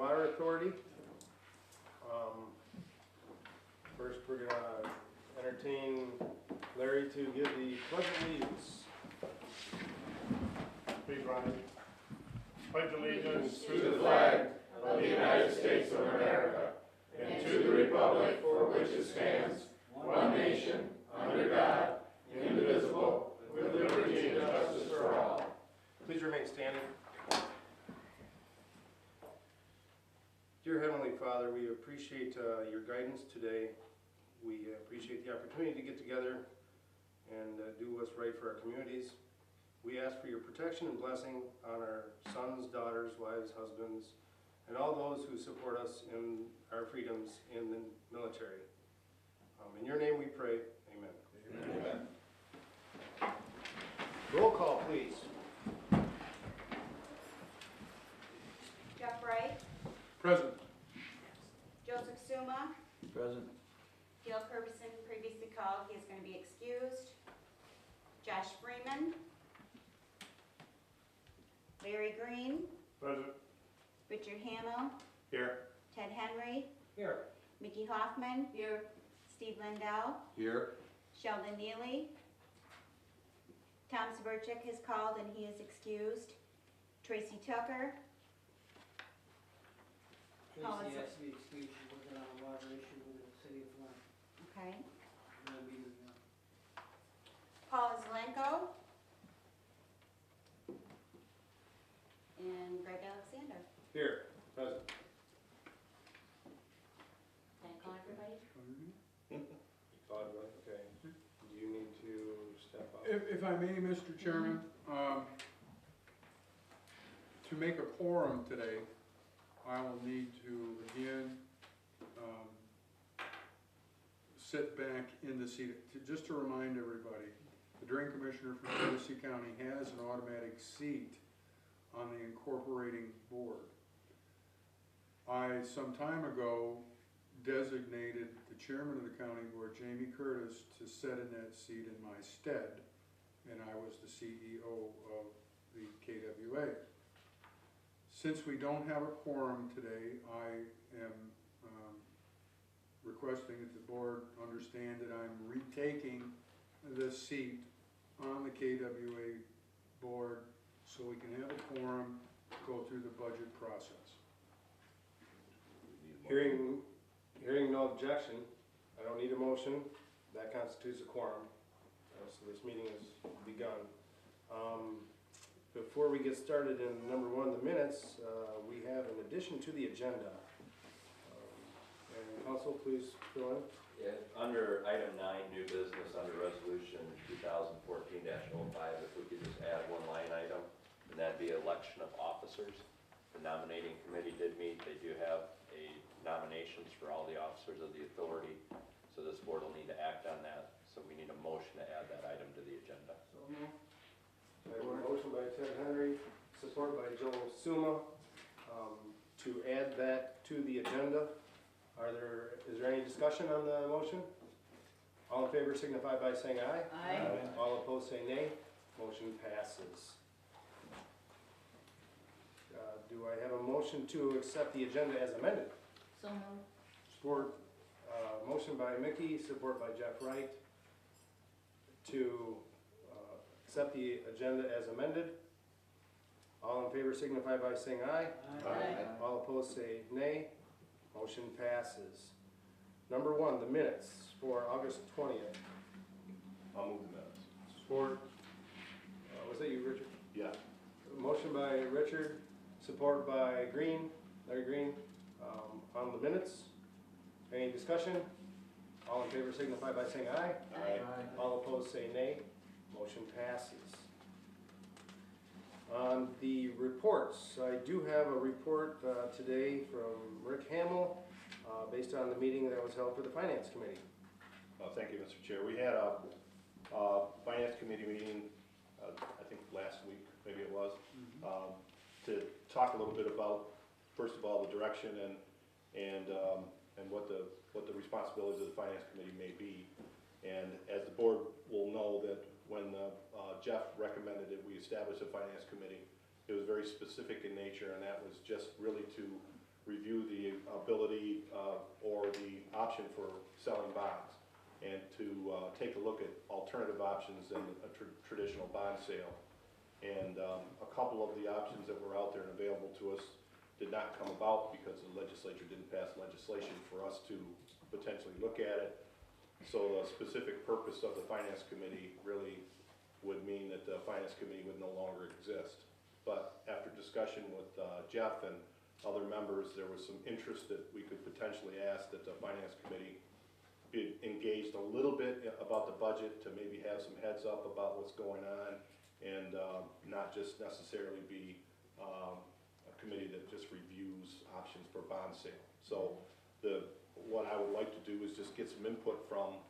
Water Authority. First, we're going to entertain Larry to give the Pledge of Allegiance. Please rise. Pledge allegiance to the flag of the United States of America and to the republic for which it stands, one nation, under God, indivisible, with liberty and justice for all. Please remain standing. Dear Heavenly Father, we appreciate your guidance today. We appreciate the opportunity to get together and do what's right for our communities. We ask for your protection and blessing on our sons, daughters, wives, husbands, and all those who support us in our freedoms in the military. In your name we pray, amen. Amen. Roll call, please. Jeff Wright, Present. Joseph Suma, Present. Gil Kervison, previously called, he is going to be excused. Josh Freeman, Larry Green, Present. Richard Hamill, Here. Ted Henry, Here. Mickey Hoffman, here. Steve Lindell, Here. Sheldon Neely. Tom Severchik has called and he is excused. Tracy Tucker, Oh, Tracy it's- has to be excused, she's working on a water issue with the city of Flint. okay. Will be, Paul Zelenko. And Greg Alexander. Here. Present. Can I call everybody? Claude, okay. Do you need to step up? If I may, Mr. Chairman, to make a quorum today, I will need to again sit back in the seat. Just to remind everybody, the Drain Commissioner from Genesee County has an automatic seat on the incorporating board. I, some time ago, designated the chairman of the county board, Jamie Curtis, to sit in that seat in my stead, and I was the CEO of the KWA. Since we don't have a quorum today, I am requesting that the board understand that I'm retaking the seat on the KWA board so we can have a quorum, go through the budget process. Hearing no objection, I don't need a motion. That constitutes a quorum. So this meeting has begun. Before we get started in number one, the minutes, we have an addition to the agenda. And council, please fill in. Yeah, under item 9, new business, under resolution 2014-05, if we could just add one line item, and that'd be election of officers. The nominating committee did meet. They do have nominations for all the officers of the authority, so this board will need to act on that. So we need a motion to add that item to the agenda. I have a motion by Ted Henry, support by Joel Suma, to add that to the agenda. Is there any discussion on the motion? All in favor signify by saying aye. Aye. All opposed say nay. Motion passes. Do I have a motion to accept the agenda as amended? So moved. Support, motion by Mickey, support by Jeff Wright, to accept the agenda as amended. All in favor signify by saying aye. Aye. All opposed say nay. Motion passes. Number one, the minutes for August 20th. I'll move the minutes. Support. Was that you, Richard? Yeah. Motion by Richard, support by Green, Larry Green, on the minutes. Any discussion? All in favor signify by saying aye. Aye. All opposed say nay. Motion passes. On the reports, I do have a report today from Rick Hamill based on the meeting that was held for the Finance Committee. Thank you, Mr. Chair. We had a Finance Committee meeting, I think last week, maybe it was, to talk a little bit about, first of all, the direction and what the responsibilities of the Finance Committee may be. And as the board will know, that when Jeff recommended that we establish a Finance Committee, it was very specific in nature, and that was just really to ability or the option for selling bonds, and to take a look at alternative options than a traditional bond sale. And a couple of the options that were out there and available to us did not come about because the legislature didn't pass legislation for us to potentially look at it. So the specific purpose of the Finance Committee really would mean that the Finance Committee would no longer exist. But after discussion with Jeff and other members, there was some interest that we could potentially ask that the Finance Committee be engaged a little bit about the budget, to maybe have some heads up about what's going on, and not just necessarily be a committee that just reviews options for bond sale. So what I would like to do is just get some input from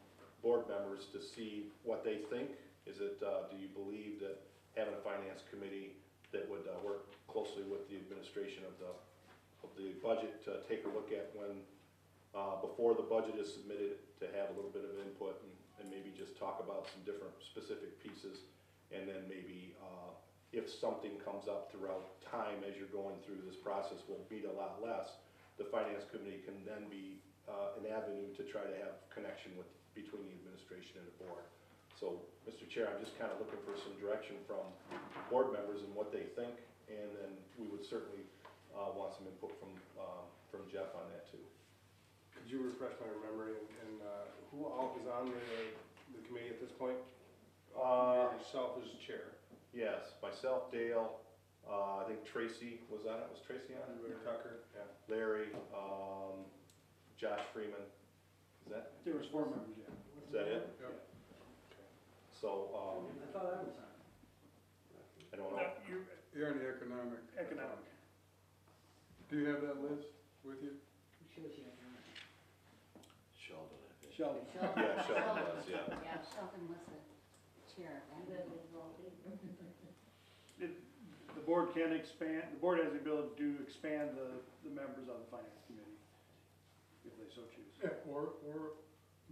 board members to see what they think. Is it, do you believe that having a finance committee that would work closely with the administration of the budget to take a look at when, before the budget is submitted, to have a little bit of input and maybe just talk about some different specific pieces, and then maybe if something comes up throughout time as you're going through this process will meet a lot less, the finance committee can then be an avenue to try to have connection between the administration and the board. So, Mr. Chair, I'm just kind of looking for some direction from board members and what they think, and then we would certainly want some input from Jeff on that too. Could you refresh my memory, and who all is on the committee at this point? Yourself as chair. Yes, myself, Dale, I think Tracy was on it. Was Tracy on it? Larry Tucker, yeah. Larry, Josh Freeman. Is that? There was 4 members, yeah. Is that it? Yep. So, I thought I was on. I don't know. You're on the economic. Economic. Do you have that list with you? She was the economic. Sheldon, I think. Sheldon. Yeah, Sheldon was, yeah. Yeah, Sheldon was the chair. The board can expand, the board has the ability to expand the members on the finance committee, if they so choose. Yeah, or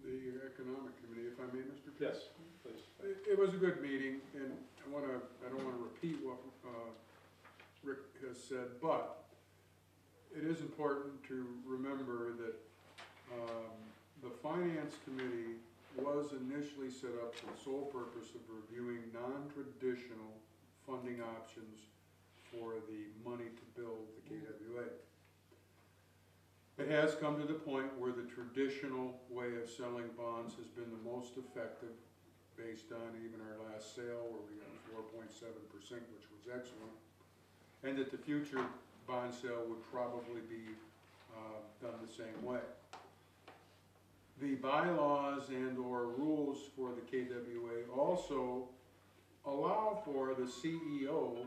the economic committee, if I may, Mr. Chair? Yes, please. It was a good meeting, and I don't wanna repeat what Rick has said, but it is important to remember that the finance committee was initially set up for the sole purpose of reviewing non-traditional funding options for the money to build the KWA. It has come to the point where the traditional way of selling bonds has been the most effective, based on even our last sale where we got 4.7%, which was excellent, and that the future bond sale would probably be done the same way. The bylaws and/or rules for the KWA also allow for the CEO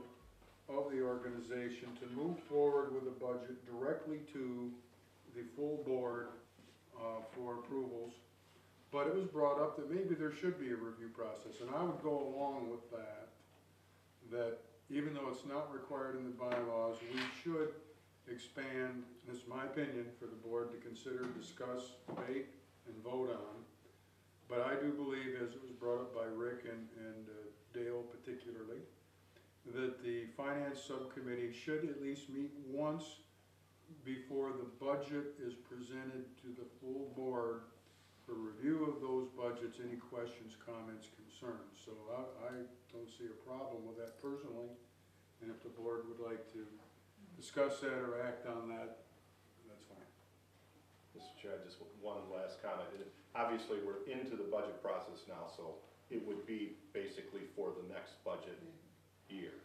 of the organization to move forward with a budget directly to the full board for approvals. But it was brought up that maybe there should be a review process, and I would go along with that even though it's not required in the bylaws, we should expand, this is my opinion, for the board to consider, discuss, debate, and vote on. But I do believe, as it was brought up by Rick and Dale particularly, that the finance subcommittee should at least meet once before the budget is presented to the full board for review of those budgets, any questions, comments, concerns. So I don't see a problem with that personally, and if the board would like to discuss that or act on that, that's fine. Mr. Chair, just one last comment. Obviously, we're into the budget process now, so it would be basically for the next budget year.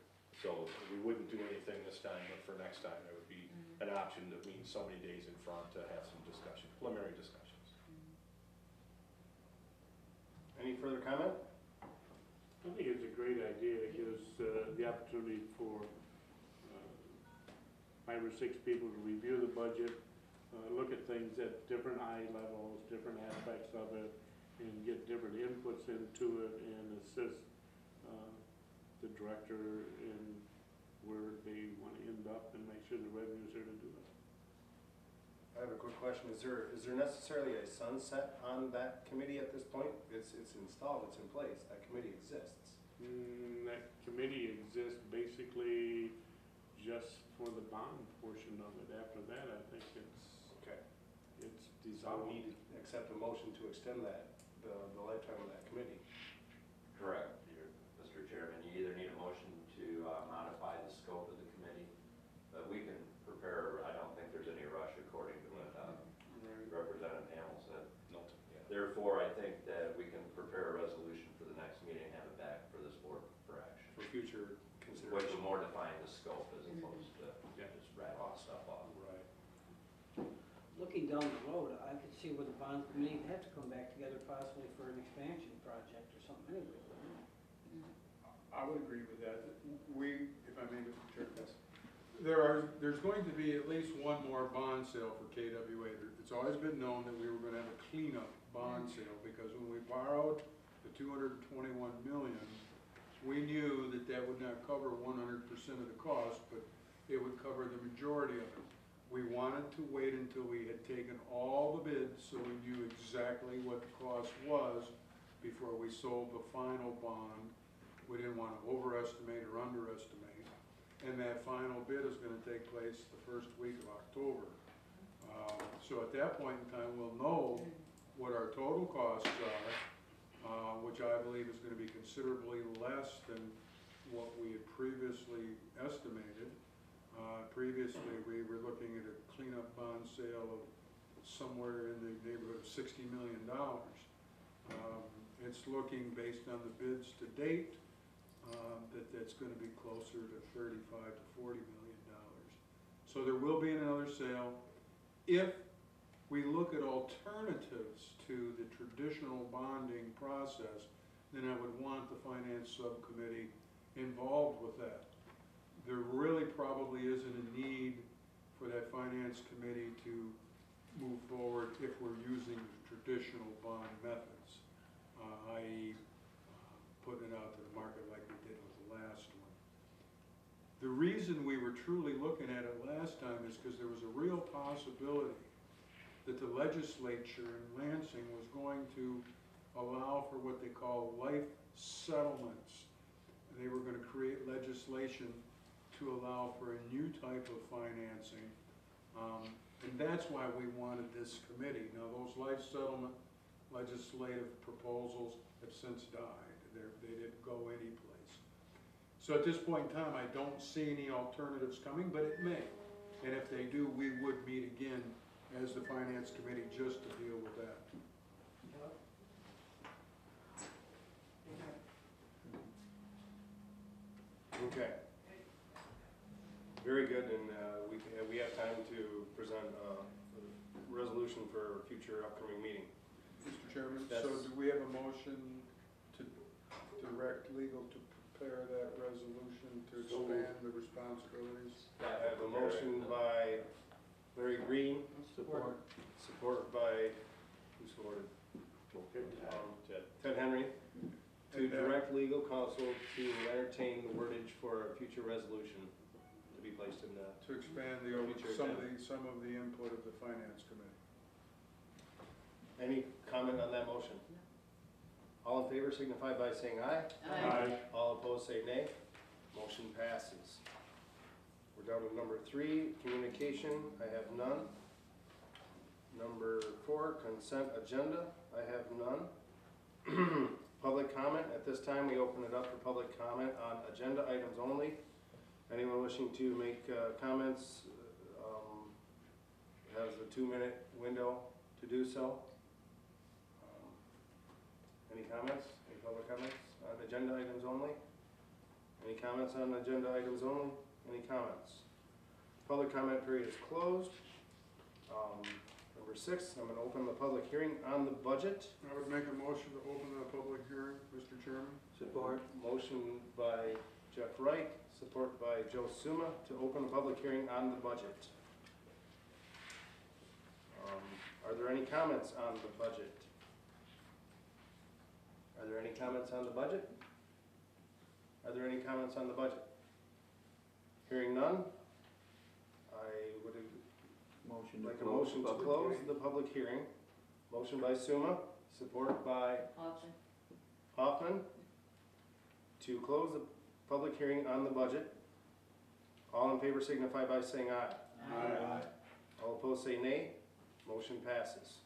So we wouldn't do anything this time, but for next time, there would be an option to meet so many days in front to have some discussion, preliminary discussions. Any further comment? I think it's a great idea. It gives the opportunity for 5 or 6 people to review the budget, look at things at different eye levels, different aspects of it, and get different inputs into it, and assist the director in where they want to end up and make sure the revenues are to do it. I have a quick question. Is there necessarily a sunset on that committee at this point? It's installed, it's in place, that committee exists. That committee exists basically just for the bond portion of it. After that, I think it's So we need to accept a motion to extend that, the lifetime of that committee. Correct, Mr. Chairman. You either need a motion to modify the scope of the committee, but we can prepare, I don't think there's any rush according to what Representative Hamel said. Therefore, I think that we can prepare a resolution for the next meeting and have it back for this board for action. For future Which consideration. will more define the scope as opposed to just rattling stuff off. Right. Looking down the road, I could see where the bond committee would have to come back together possibly for an expansion project or something anyway. I would agree with that. We, if I may, Mr. Chair, there's going to be at least one more bond sale for KWA. It's always been known that we were gonna have a cleanup bond sale, because when we borrowed the 221 million, we knew that that would not cover 100% of the cost, but it would cover the majority of it. We wanted to wait until we had taken all the bids, so we knew exactly what the cost was before we sold the final bond. We didn't want to overestimate or underestimate. And that final bid is gonna take place the first week of October. So at that point in time, we'll know what our total costs are, which I believe is gonna be considerably less than what we had previously estimated. Previously, we were looking at a cleanup bond sale of somewhere in the neighborhood of $60 million. It's looking, based on the bids to date, that's gonna be closer to $35 to $40 million. So there will be another sale. If we look at alternatives to the traditional bonding process, then I would want the finance subcommittee involved with that. There really probably isn't a need for that finance committee to move forward if we're using the traditional bond methods, i.e. Putting it out to the market like we did with the last one. The reason we were truly looking at it last time is because there was a real possibility that the legislature in Lansing was going to allow for what they call life settlements. They were going to create legislation to allow for a new type of financing. And that's why we wanted this committee. Now, those life settlement legislative proposals have since died. They didn't go anyplace. So at this point in time, I don't see any alternatives coming, but it may. And if they do, we would meet again as the finance committee just to deal with that. Okay. Very good, and we have time to present a resolution for a future upcoming meeting. Mr. Chairman, Yes. so do we have a motion to direct legal to prepare that resolution to expand the responsibilities? I have a motion by Larry Green, Support. support by, who supported? Ted Henry, to direct legal counsel to entertain the wordage for a future resolution to be placed in the. To expand some of the input of the finance committee. Any comment on that motion? All in favor signify by saying aye. Aye. All opposed say nay. Motion passes. We're down to number 3, communication. I have none. Number 4, consent agenda. I have none. Public comment. At this time, we open it up for public comment on agenda items only. Anyone wishing to make comments has a 2-minute window to do so. Any comments? Any public comments on agenda items only? Any comments on agenda items only? Any comments? Public comment period is closed. Number 6, I'm going to open the public hearing on the budget. I would make a motion to open the public hearing, Mr. Chairman. Support. Motion by Jeff Wright, support by Joe Suma to open the public hearing on the budget. Are there any comments on the budget? Are there any comments on the budget? Are there any comments on the budget? Hearing none, I would like a motion to close the public hearing. Motion by Suma, support by Hoffman, to close the public hearing on the budget. All in favor signify by saying aye. Aye. All opposed say nay. Motion passes.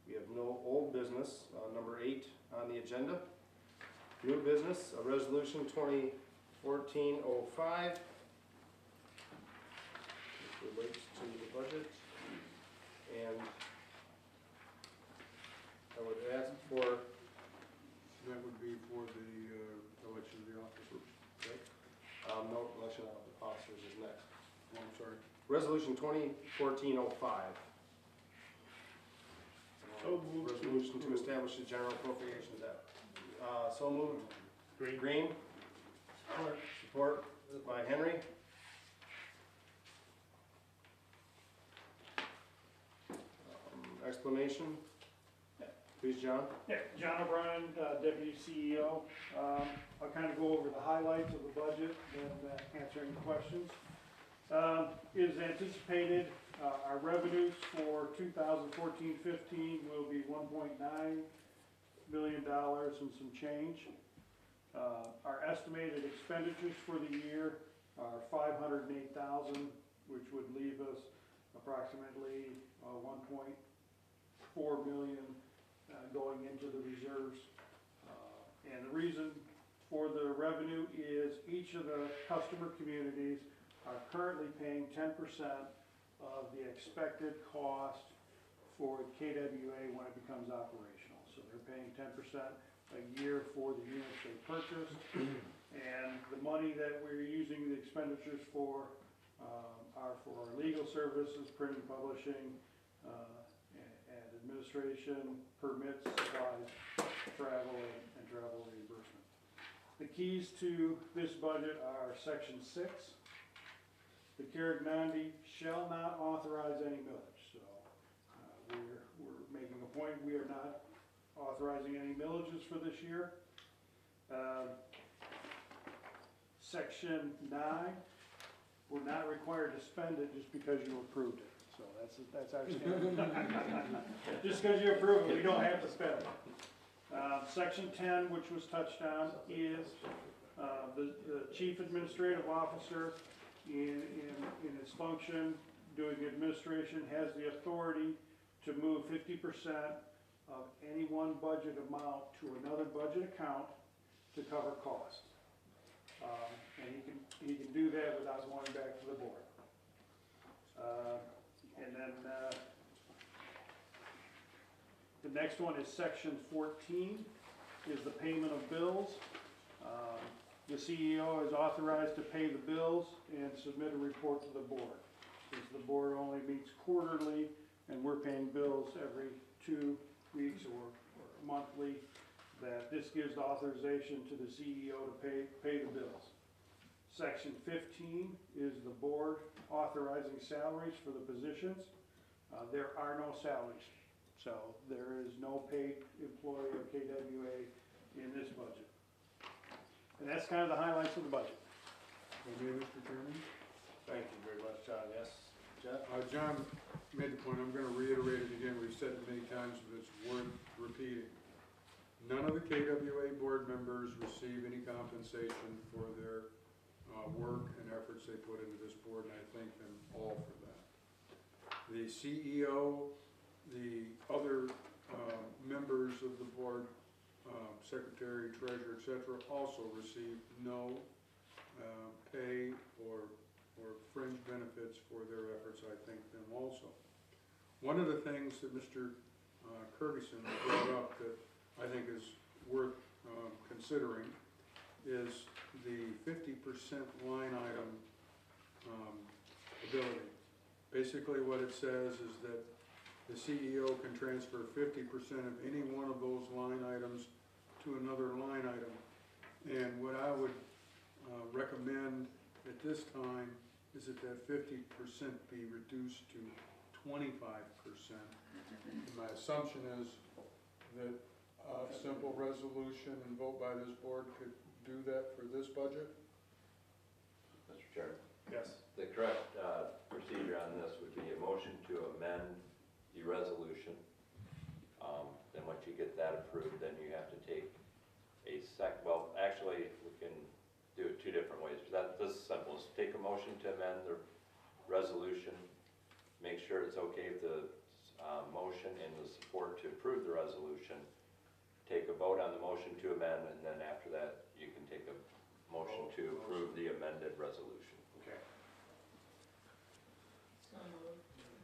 We have no old business, number 8 on the agenda. New business, resolution 2014-05. Which relates to the budget. And I would ask for, That would be for the election of the officers, correct? no, election of officers is next. Oh, I'm sorry. Resolution 2014-05. So moved. Resolution to establish the general appropriations act. So moved. Green. Support by Henry. Explanation? Please, John. Yeah, John O'Brien, Deputy CEO. I'll kind of go over the highlights of the budget and answer any questions. It is anticipated our revenues for 2014-15 will be $1.9 million and some change. Our estimated expenditures for the year are $508,000, which would leave us approximately $1.4 million going into the reserves. And the reason for the revenue is each of the customer communities are currently paying 10% of the expected cost for KWA when it becomes operational. So they're paying 10% a year for the units they purchased. And the money that we're using the expenditures for are for our legal services, print and publishing, and administration, permits, supplies, travel, and travel reimbursement. The keys to this budget are section 6. The Carrignandi shall not authorize any millage. So we're making a point, we are not authorizing any millages for this year. Section 9, we're not required to spend it just because you approved it. So that's our standard. Just because you approve it, we don't have to spend it. Section 10, which was touched on, is the chief administrative officer in its function, doing administration, has the authority to move 50% of any one budget amount to another budget account to cover costs. And he can do that without going back to the board. And then the next one is section 14, is the payment of bills. The CEO is authorized to pay the bills and submit a report to the board. Since the board only meets quarterly and we're paying bills every 2 weeks or monthly, that this gives authorization to the CEO to pay the bills. Section 15 is the board authorizing salaries for the positions. There are no salaries, so there is no paid employee of KWA in this budget. And that's kind of the highlights of the budget. Okay, Mr. Chairman? Thank you very much, John. Yes, Jeff? John made the point, I'm gonna reiterate it again, we've said it many times, but it's worth repeating. None of the KWA board members receive any compensation for their work and efforts they put into this board, and I thank them all for that. The CEO, the other members of the board, secretary, treasurer, etc., also receive no pay or fringe benefits for their efforts. I thank them also. One of the things that Mr. Curtison brought up that I think is worth considering is the 50% line item ability. Basically what it says is that the CEO can transfer 50% of any one of those line items to another line item. And what I would recommend at this time is that 50% be reduced to 25%. And my assumption is that a simple resolution and vote by this board could do that for this budget? Mr. Chairman, Yes. the correct procedure on this would be a motion to amend the resolution. Then once you get that approved, then you have to take a well, actually, we can do it 2 different ways. This is simple. Is take a motion to amend the resolution, make sure it's okay with the motion and the support to approve the resolution, take a vote on the motion to amend, and then after that, you can take a motion to approve the amended resolution. Okay.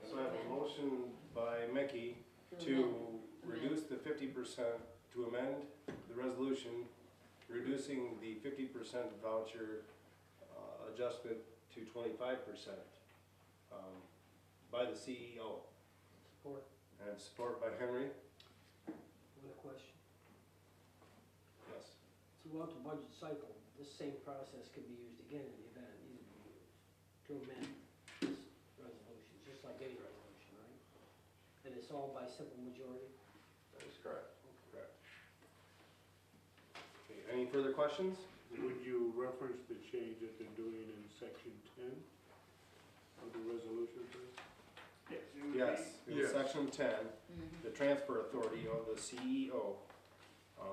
So I have a motion by Mickey to reduce the 50%, to amend the resolution, reducing the 50% voucher adjustment to 25% by the CEO. Support. And support by Henry. With a question. Yes. Throughout the budget cycle, this same process could be used again in the event it needed to be used to amend this resolution, just like any resolution, right? And it's all by simple majority? That is correct. Correct. Okay, any further questions? Would you reference the change that they're doing in section 10 of the resolution, please? Yes, in Yes. section 10, the transfer authority of the CEO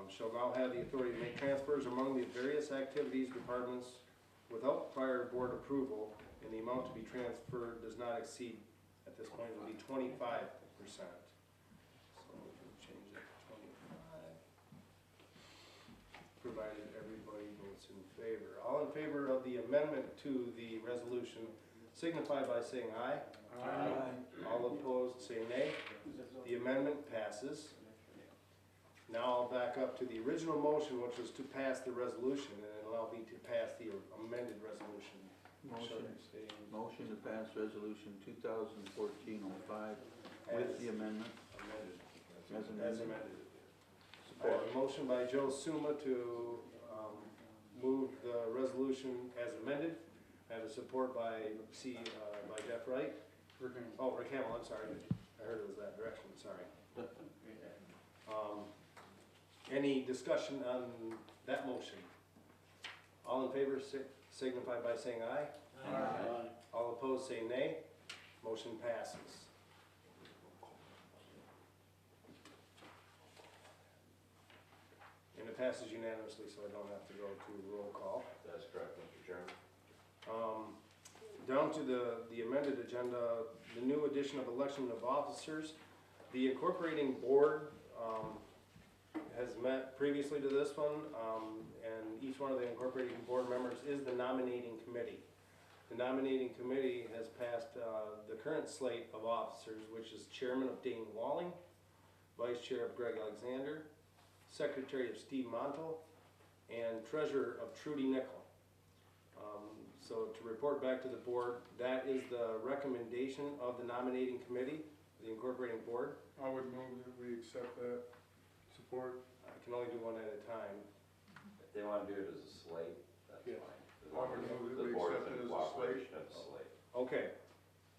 shall now have the authority to make transfers among the various activities departments without prior board approval, and the amount to be transferred does not exceed, at this point, it will be 25%. So we can change it to 25, provided everybody votes in favor. All in favor of the amendment to the resolution signify by saying aye. All opposed, say nay. The amendment passes. Now I'll back up to the original motion, which was to pass the resolution, and allow me to pass the amended resolution. Motion, Sorry, motion to pass resolution 2014-05 with the amendment. amended. As As amended. amended. I have a motion by Joe Suma to move the resolution as amended. I have a support by by Jeff Wright. Rick Hamel. Oh, Rick Hamel, I'm sorry. I heard it was that direction, sorry. Any discussion on that motion? All in favor signify by saying aye. All opposed say nay. Motion passes. And it passes unanimously, so I don't have to go to roll call. That's correct, Mr. Chairman. Down to the amended agenda, the new addition of election of officers. The incorporating board has met previously to this one, and each one of the incorporating board members is the nominating committee. The nominating committee has passed the current slate of officers, which is chairman of Dane Walling, vice chair of Greg Alexander, secretary of Steve Montel, and treasurer of Trudy Nickel. So to report back to the board, that is the recommendation of the nominating committee, the incorporating board. I would move that we accept that. Support. I can only do one at a time. If they want to do it as a slate, that's Yes. fine. As I long would as move that the we board accept is it in as a slate. cooperation of the slate. Okay,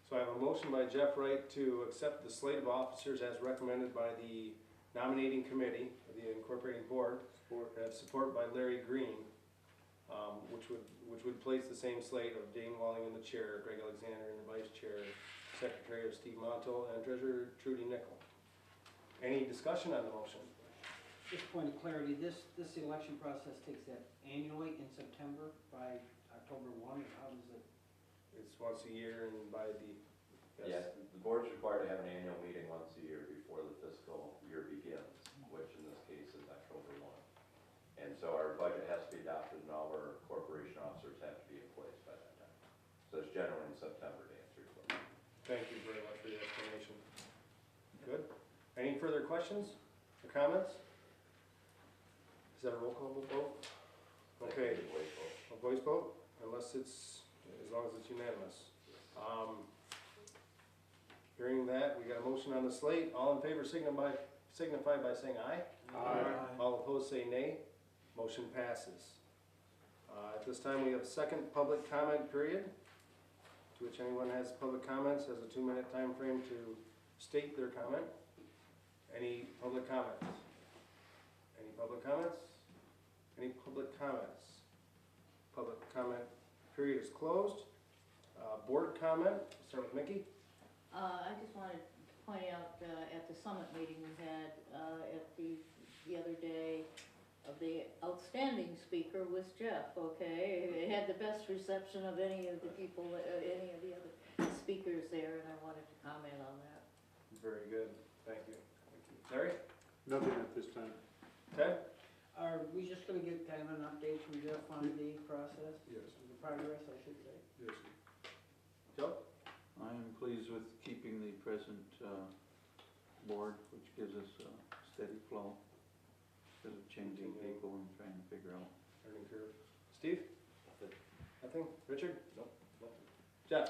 so I have a motion by Jeff Wright to accept the slate of officers as recommended by the nominating committee, of the incorporating board. Support. And I have support by Larry Green, which would place the same slate of Dane Walling in the chair, Greg Alexander in the vice chair, secretary of Steve Montel, and treasurer Trudy Nickel. Any discussion on the motion? Just point of clarity, this election process takes that annually in September by October 1, or how does it? It's once a year and by the, Yes, the board's required to have an annual meeting once a year before the fiscal year begins, which in this case is October 1. And so our budget has to be adopted and all our corporation officers have to be in place by that time. So it's generally in September to answer your question. Thank you very much for the explanation. Good. Any further questions or comments? Is that a roll call vote? Okay, a voice vote, unless it's, as long as it's unanimous. Hearing that, we got a motion on the slate. All in favor signify by saying aye. All opposed say nay. Motion passes. At this time, we have a second public comment period, to which anyone has public comments has a 2-minute time frame to state their comment. Any public comments? Any public comments? Any public comments? Public comment period is closed. Board comment, start with Mickey. I just wanted to point out, at the summit meeting we had, at the other day, the outstanding speaker was Jeff, okay? It had the best reception of any of the people, any of the other speakers there, and I wanted to comment on that. Very good, thank you. Larry? Nothing at this time. Ted? Are we just gonna get kind of an update from Jeff on the process? Yes. The progress, I should say. Yes. Joe? I am pleased with keeping the present board, which gives us a steady flow instead of changing people and trying to figure out. Learning curve. Steve? Nothing? Richard? Nope. Nothing. Jeff?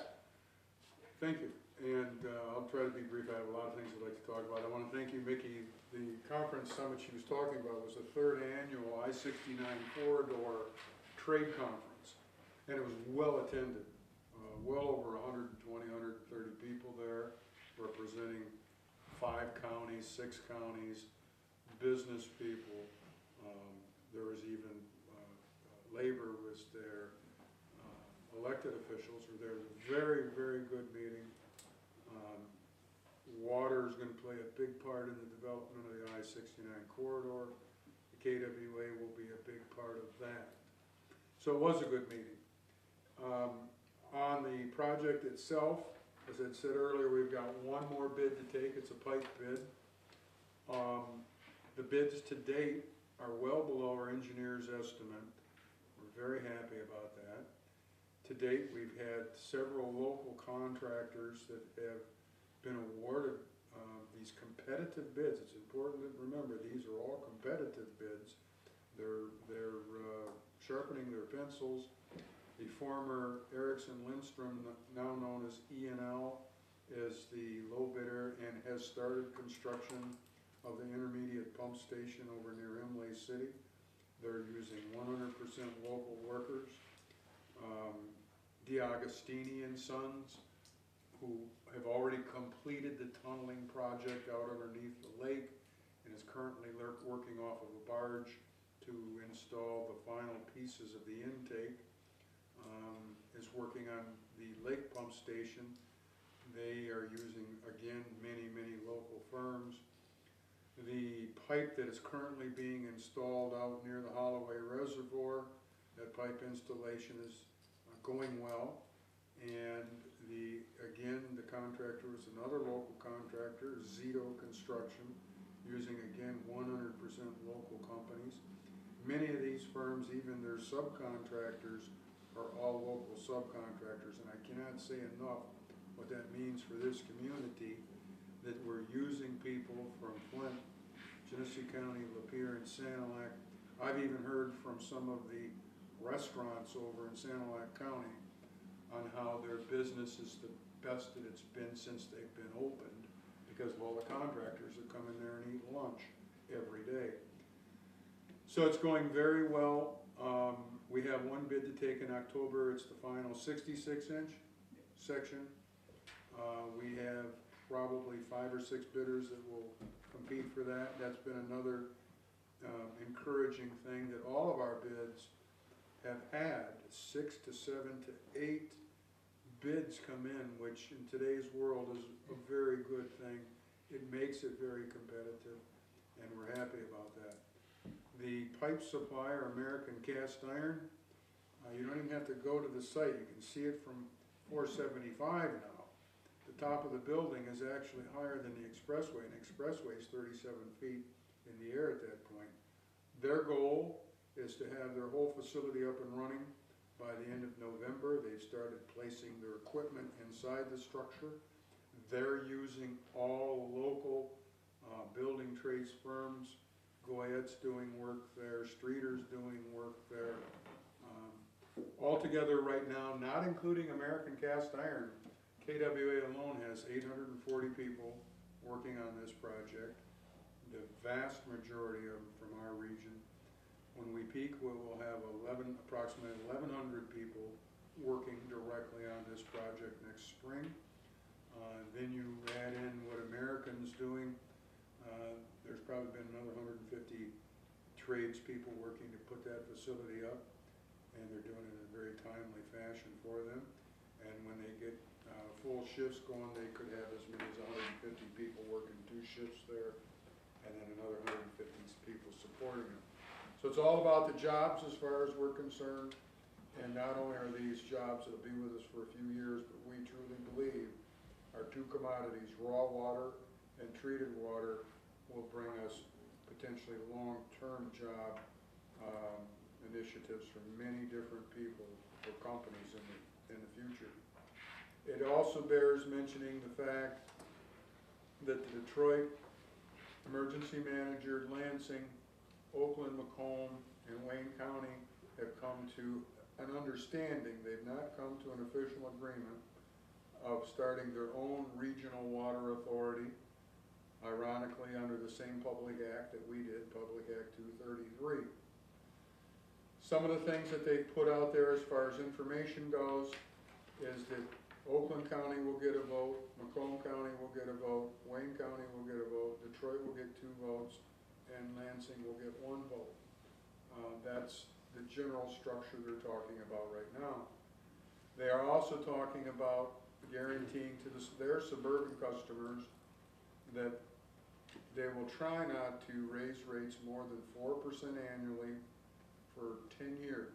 Thank you, and I'll try to be brief. I have a lot of things I'd like to talk about. I want to thank you, Mickey. The conference summit she was talking about was the 3rd annual I-69 corridor trade conference, and it was well attended. Well over 120, 130 people there, representing 5 counties, 6 counties, business people. There was even labor was there. Elected officials were there. It was a very, very good meeting. Water is going to play a big part in the development of the I-69 corridor. The KWA will be a big part of that. So it was a good meeting. On the project itself, as I said earlier, we've got one more bid to take. It's a pipe bid. The bids to date are well below our engineer's estimate. We're very happy about that. To date, we've had several local contractors that have been awarded these competitive bids. It's important to remember these are all competitive bids. They're sharpening their pencils. The former Erickson Lindstrom, now known as E&L, is the low bidder and has started construction of the intermediate pump station over near Imlay City. They're using 100% local workers. DiAgostini and Sons, who have already completed the tunneling project out underneath the lake and is currently working off of a barge to install the final pieces of the intake, is working on the lake pump station. They are using, again, many, many local firms. The pipe that is currently being installed out near the Holloway Reservoir, that pipe installation is going well. And again, the contractor is another local contractor, Zito Construction, using again 100% local companies. Many of these firms, even their subcontractors, are all local subcontractors, and I cannot say enough what that means for this community, that we're using people from Flint, Genesee County, Lapeer, and Sanilac. I've even heard from some of the restaurants over in Sanilac County on how their business is the best that it's been since they've been opened, because of all the contractors that come in there and eat lunch every day. So it's going very well. We have one bid to take in October. It's the final 66-inch section. We have probably 5 or 6 bidders that will compete for that. That's been another encouraging thing, that all of our bids have had 6 to 7 to 8 bids come in, which in today's world is a very good thing. It makes it very competitive, and we're happy about that. The pipe supplier, American Cast Iron, you don't even have to go to the site. You can see it from 475 now. The top of the building is actually higher than the expressway, and the expressway is 37 feet in the air at that point. Their goal is to have their whole facility up and running by the end of November. They've started placing their equipment inside the structure. They're using all local building trades firms. Goyette's doing work there, Streeter's doing work there. Altogether right now, not including American Cast Iron, KWA alone has 840 people working on this project. The vast majority of them from our region. When we peak, we will have approximately 1,100 people working directly on this project next spring. Then you add in what American's doing. There's probably been another 150 tradespeople working to put that facility up, and they're doing it in a very timely fashion for them. And when they get full shifts going, they could have as many as 150 people working 2 shifts there, and then another 150 people supporting them. So it's all about the jobs as far as we're concerned, and not only are these jobs that'll be with us for a few years, but we truly believe our 2 commodities, raw water and treated water will bring us potentially long-term job initiatives for many different people or companies in the future. It also bears mentioning the fact that the Detroit Emergency Manager, Lansing, Oakland, Macomb, and Wayne County have come to an understanding, they've not come to an official agreement, of starting their own regional water authority, ironically under the same public act that we did, Public Act 233. Some of the things that they've put out there as far as information goes is that Oakland County will get a vote, Macomb County will get a vote, Wayne County will get a vote, Detroit will get 2 votes, and Lansing will get 1 vote. That's the general structure they're talking about right now. They are also talking about guaranteeing to their suburban customers that they will try not to raise rates more than 4% annually for 10 years.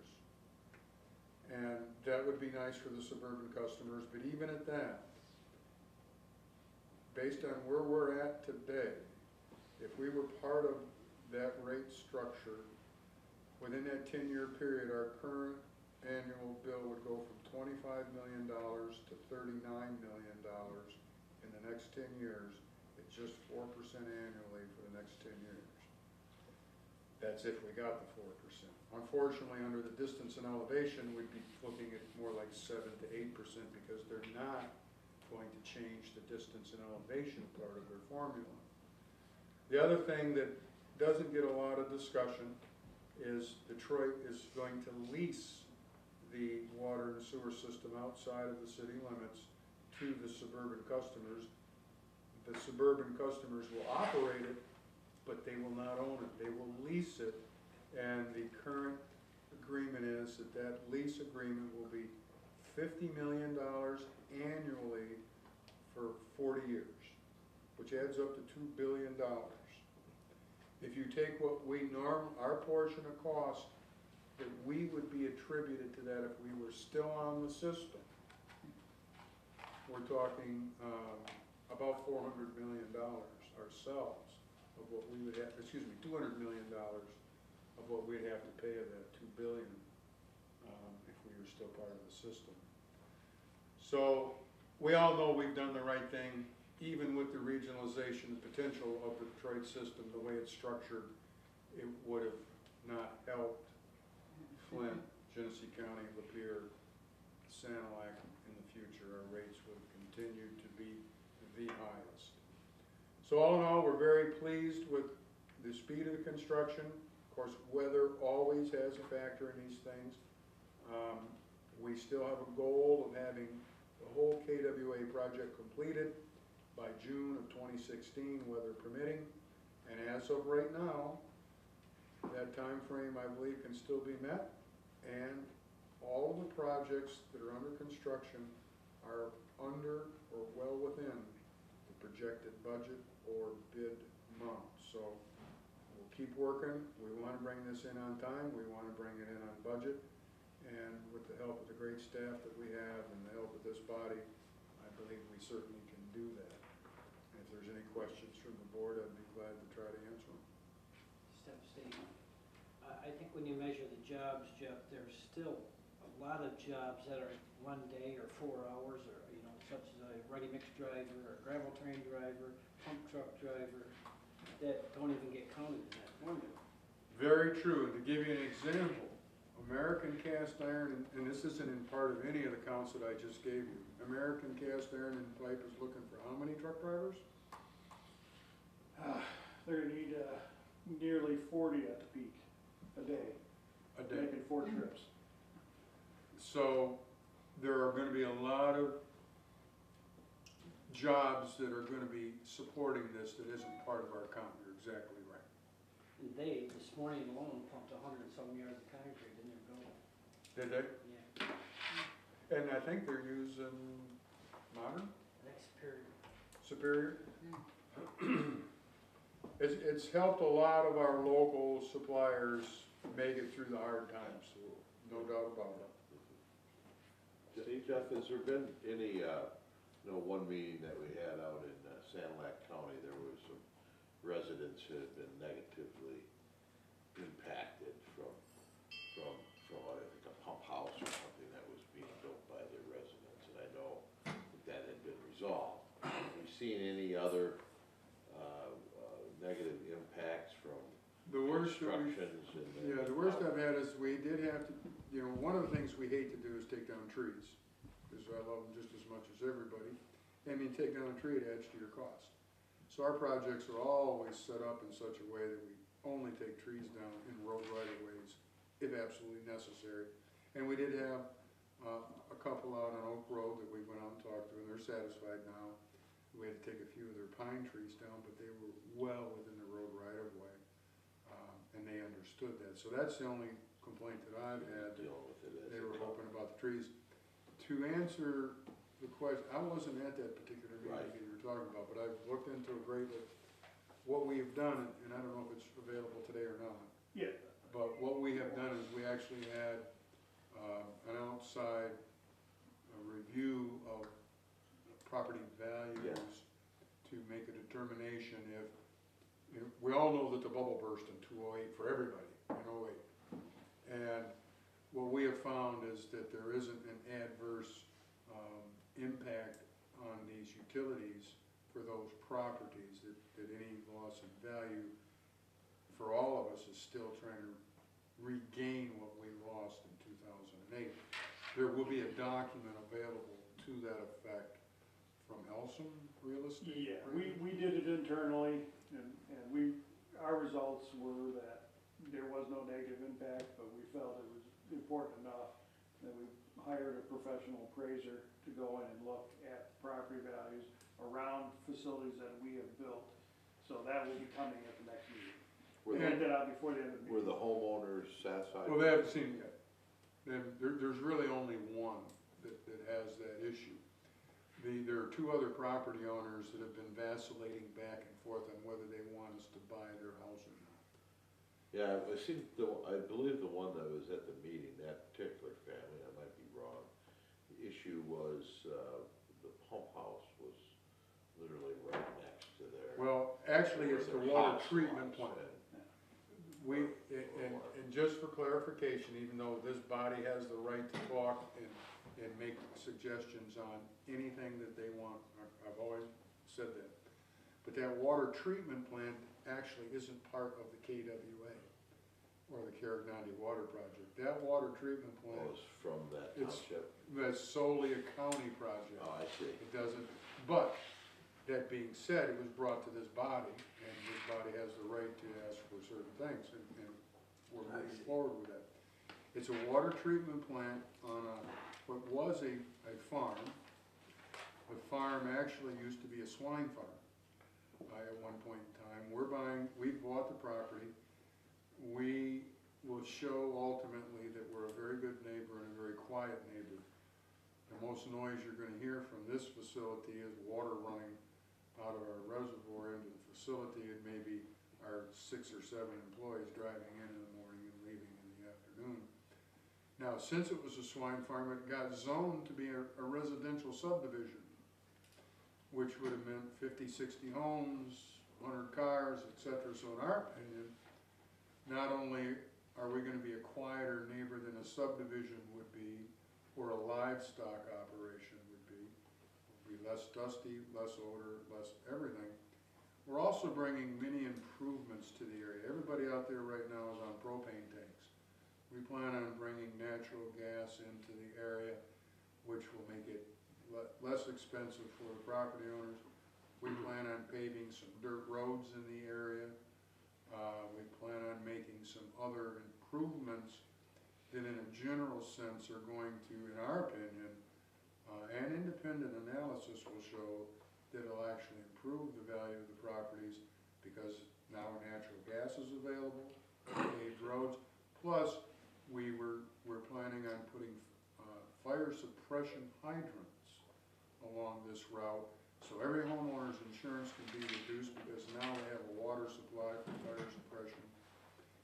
And that would be nice for the suburban customers, but even at that, based on where we're at today, if we were part of that rate structure, within that 10-year period, our current annual bill would go from $25 million to $39 million in the next 10 years. It's just 4% annually for the next 10 years. That's if we got the 4%. Unfortunately, under the distance and elevation, we'd be looking at more like 7 to 8% because they're not going to change the distance and elevation part of their formula. The other thing that doesn't get a lot of discussion is Detroit is going to lease the water and sewer system outside of the city limits to the suburban customers. The suburban customers will operate it, but they will not own it. They will lease it, and the current agreement is that that lease agreement will be $50 million annually for 40 years, which adds up to $2 billion. If you take what we our portion of cost that we would be attributed to that if we were still on the system, we're talking about $400 million ourselves of what we would have, excuse me, $200 million of what we'd have to pay of that $2 billion if we were still part of the system. So we all know we've done the right thing, even with the regionalization potential of the Detroit system, the way it's structured, it would have not helped Flint, Genesee County, Lapeer, Sanilac in the future. Our rates would have continued to be the highest. So all in all, we're very pleased with the speed of the construction. Of course, weather always has a factor in these things. We still have a goal of having the whole KWA project completed by June of 2016, weather permitting. And as of right now, that time frame, I believe, can still be met. And all of the projects that are under construction are under or well within the projected budget or bid amount. So we'll keep working. We want to bring this in on time. We want to bring it in on budget. And with the help of the great staff that we have and the help of this body, I believe we certainly can do that. And if there's any questions from the board, I'd be glad to try to answer them. Step statement. I think when you measure the jobs, Jeff, there's still a lot of jobs that are 1 day or 4 hours, or such as a ready-mix driver, or gravel train driver, pump truck driver, that don't even get counted in that formula. Very true. And to give you an example, American Cast Iron, and this isn't in part of any of the counts that I just gave you, American Cast Iron and Pipe is looking for how many truck drivers? They're gonna need nearly 40 at the peak a day. A day. Making 4 trips. So there are going to be a lot of jobs that are going to be supporting this that isn't part of our count. You're exactly right. And they, this morning alone, pumped 100 and some yards of concrete in their building. Did they? Yeah. And I think they're using modern? Next period. Superior? It's helped a lot of our local suppliers make it through the hard times, no doubt about it. Jeff, has there been any, one meeting that we had out in Sanilac County, there residents who have been negatively impacted from, I think, a pump house or something that was being built by their residents, and I know that had been resolved. Have you seen any other, negative impacts from The worst that we, constructions and? yeah, the worst I've had is we did have to, one of the things we hate to do is take down trees, because I love them just as much as everybody. I mean, take down a tree, it adds to your cost. So our projects are always set up in such a way that we only take trees down in road right-of-ways if absolutely necessary. And we did have a couple out on Oak Road that we went out and talked to, and they're satisfied now. We had to take a few of their pine trees down, but they were well within the road right-of-way, and they understood that. So that's the only complaint that I've had. Dealing with it as They a were company. hoping about the trees. To answer the question, I wasn't at that particular meeting Right. that you were talking about, but I've looked into it greatly. What we have done, and I don't know if it's available today or not, Yeah, but what we have done is we actually had an outside review of property values to make a determination if, we all know that the bubble burst in 2008 for everybody, in '08. And what we have found is that there isn't an adverse impact on these utilities for those properties, that any loss in value for all of us is still trying to regain what we lost in 2008. There will be a document available to that effect from Elson Real Estate. yeah, we did it internally, and our results were that there was no negative impact, but we felt it was important enough that we hired a professional appraiser to go in and look at property values around facilities that we have built. So that will be coming at the next meeting. Were We'll the, get that out before the end of the were meeting. the homeowners satisfied? Well, they haven't seen it yet. There's really only one that has that issue. There are two other property owners that have been vacillating back and forth on whether they want us to buy their house or not. Yeah, I believe the one that was at the meeting, that particular family, I might be wrong, the issue was, the pump house was literally right next to their. Well, actually, it's the their water house treatment was, plant. and- And just for clarification, even though this body has the right to talk and make suggestions on anything that they want, I've always said that. But that water treatment plant actually isn't part of the KWA or the Carignan Water Project. That water treatment plant, Was from that It's- township. that's solely a county project. Oh, I see. It doesn't, but that being said, it was brought to this body, and this body has the right to ask for certain things, and we're moving forward with that. It's a water treatment plant on what was a farm. The farm actually used to be a swine farm at one point in time. We've bought the property. We will show ultimately that we're a very good neighbor and a very quiet neighbor. The most noise you're gonna hear from this facility is water running out of our reservoir into the facility, and maybe our 6 or 7 employees driving in the morning and leaving in the afternoon. Now, since it was a swine farm, it got zoned to be a residential subdivision, which would have meant 50, 60 homes, 100 cars, etc. So in our opinion, not only are we gonna be a quieter neighbor than a subdivision would be, or a livestock operation would be less dusty, less odor, less everything. We're also bringing many improvements to the area. Everybody out there right now is on propane tanks. We plan on bringing natural gas into the area, which will make it less expensive for the property owners. We plan on paving some dirt roads in the area. We plan on making some other improvements that in a general sense are going to, in our opinion, and independent analysis will show that it'll actually improve the value of the properties, because now natural gas is available, paved roads, plus we're planning on putting fire suppression hydrants along this route, so every homeowner's insurance can be reduced, because now they have a water supply for fire suppression.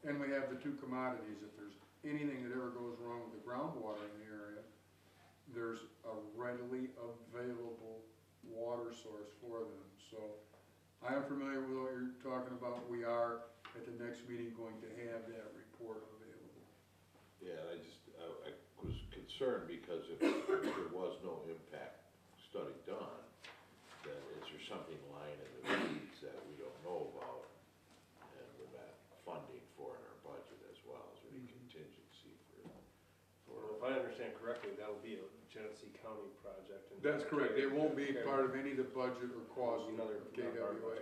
And we have the two commodities. If there's anything that ever goes wrong with the groundwater in the area, there's a readily available water source for them. So I am familiar with what you're talking about. We are, at the next meeting, going to have that report available. Yeah, I was concerned because if there was no impact study done, then is there something lying in the weeds that we don't know about? And we're not funding for in our budget as well, is there any contingency Well, if I understand correctly, that'll be a Genesee County project. and- That's correct. It won't be part of any of the budget or cost of Another- KWA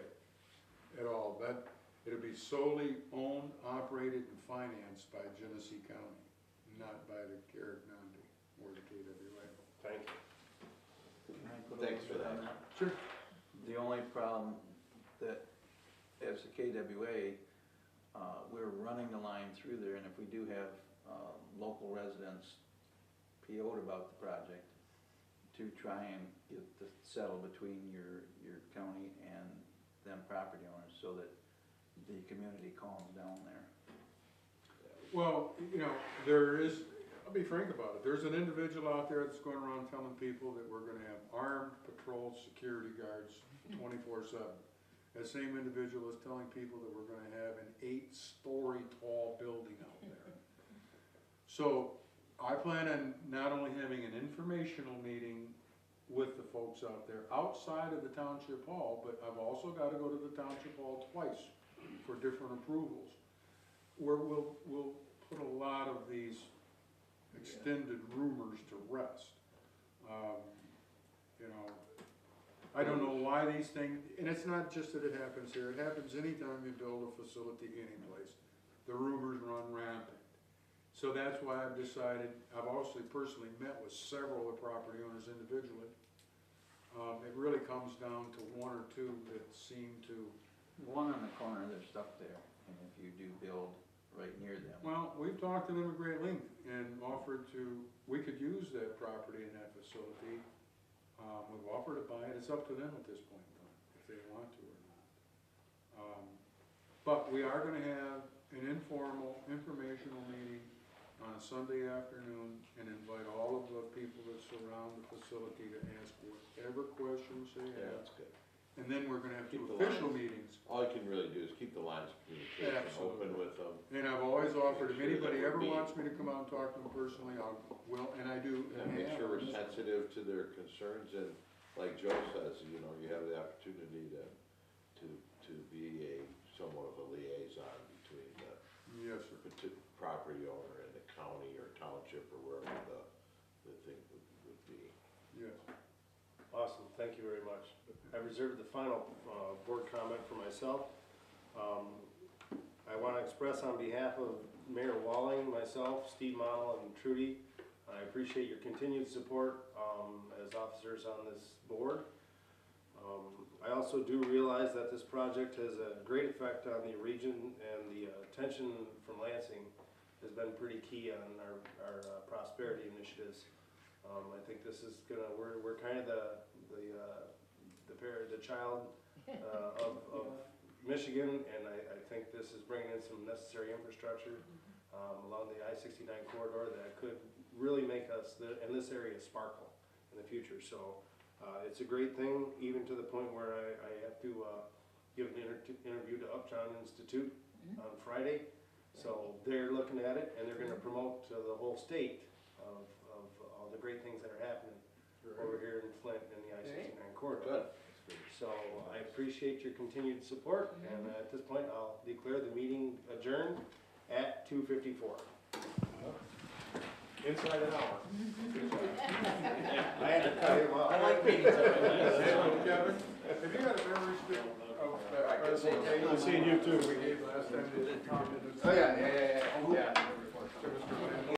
at all. It'll be solely owned, operated, and financed by Genesee County, not by the Carrick-Nandi or the KWA. Thank you. Can I put a Thanks little for bit on that. Sure. The only problem that, as the KWA, we're running the line through there, and if we do have, local residents PO'd about the project, to try and get this settled between your county and them property owners, so that the community calms down there. Well, you know, there is, I'll be frank about it, there's an individual out there that's going around telling people that we're gonna have armed patrol security guards 24/7. That same individual is telling people that we're gonna have an 8-story tall building out there. So, I plan on not only having an informational meeting with the folks out there outside of the township hall, but I've also gotta go to the township hall twice for different approvals, where we'll put a lot of these extended rumors to rest. You know, I don't know why these things, and it's not just that it happens here, it happens anytime you build a facility anyplace. The rumors run rampant. So that's why I've decided, I've also personally met with several of the property owners individually. It really comes down to one or two that seem to, The one on the corner, they're stuck there, and if you do build right near them. well, we've talked to them at great length and offered to, we could use that property in that facility. We've offered to buy it, it's up to them at this point in time, if they want to or not. But we are gonna have an informal, informational meeting on a Sunday afternoon and invite all of the people that surround the facility to ask whatever questions they Yeah, have. that's good. And then we're gonna have Keep two the official lines. meetings. All you can really do is keep the lines of communication Absolutely. open with them. And I've always offered, if Make sure that anybody we're ever being- wants me to come out and talk to them personally, and I do. And make sure we're sensitive to their concerns, and like Joe says, you know, you have the opportunity to be somewhat of a liaison between the Yes, sir. property owner and the county or township or wherever the thing would be. Yes. Awesome, thank you very much. I reserved the final board comment for myself. I want to express on behalf of Mayor Walling, myself, Steve Model, and Trudy, I appreciate your continued support as officers on this board. I also do realize that this project has a great effect on the region, and the attention from Lansing has been pretty key on our prosperity initiatives. I think this is we're kind of the child of Michigan, and I think this is bringing in some necessary infrastructure along the I-69 corridor that could really make us and this area sparkle in the future. So it's a great thing, even to the point where I have to give an interview to Upjohn Institute on Friday. So they're looking at it, and they're going to promote to the whole state of all the great things that are happening over here in Flint in the I-69 corridor. Good. So I appreciate your continued support, and at this point, I'll declare the meeting adjourned at 2:54. Inside an hour. I had to cut him off. I like meetings. Kevin, have you got a memory stick of that president? I've seen you too. We gave last time. Oh, yeah.